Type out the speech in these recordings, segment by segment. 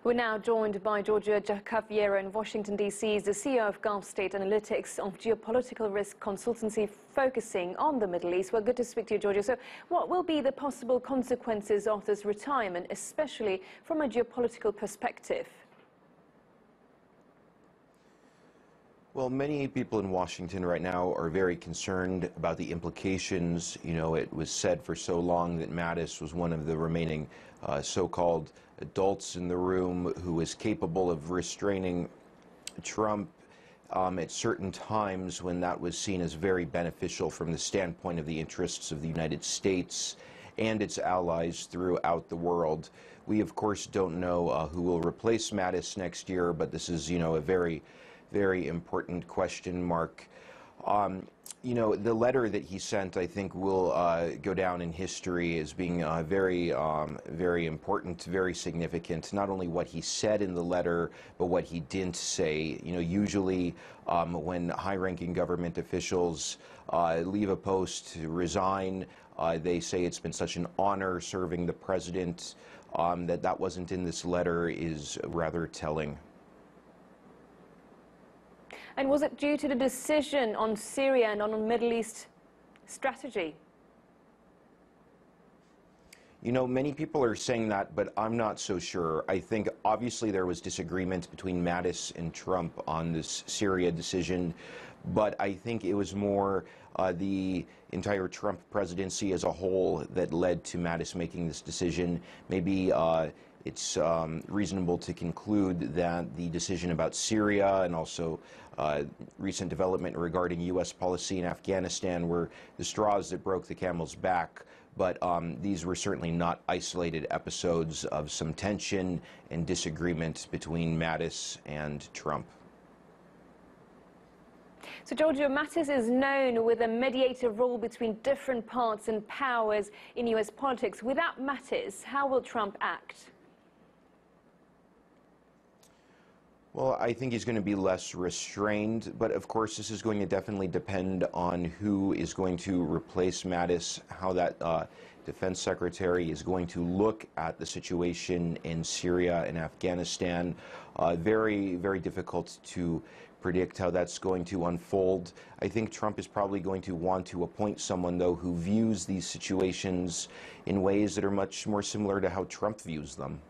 We're now joined by Giorgio Cafiero in Washington, D.C. He's the CEO of Gulf State Analytics of geopolitical risk consultancy focusing on the Middle East. Well, good to speak to you, Giorgio. So what will be the possible consequences of this retirement, especially from a geopolitical perspective? Well, many people in Washington right now are very concerned about the implications. You know, it was said for so long that Mattis was one of the remaining so-called adults in the room who was capable of restraining Trump at certain times when that was seen as very beneficial from the standpoint of the interests of the United States and its allies throughout the world. We, of course, don't know who will replace Mattis next year, but this is, a very important question mark. The letter that he sent, I think, will go down in history as being very important, very significant. Not only what he said in the letter, but what he didn't say. Usually when high-ranking government officials leave a post to resign, they say it's been such an honor serving the president. That wasn't in this letter is rather telling. And was it due to the decision on Syria and on a Middle East strategy? Many people are saying that, but I'm not so sure. I think obviously there was disagreement between Mattis and Trump on this Syria decision, but I think it was more the entire Trump presidency as a whole that led to Mattis making this decision. Maybe it's reasonable to conclude that the decision about Syria and also recent development regarding U.S. policy in Afghanistan were the straws that broke the camel's back. But these were certainly not isolated episodes of some tension and disagreement between Mattis and Trump. So, Giorgio, Mattis is known with a mediator role between different parts and powers in U.S. politics. Without Mattis, how will Trump act? Well, I think he's going to be less restrained, but of course this is going to definitely depend on who is going to replace Mattis, how that defense secretary is going to look at the situation in Syria and Afghanistan. Very difficult to predict how that's going to unfold. I think Trump is probably going to want to appoint someone, though, who views these situations in ways that are much more similar to how Trump views them.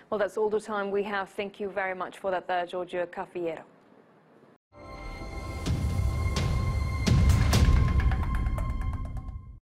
Well, that's all the time we have. Thank you very much for that, Giorgio Cafiero.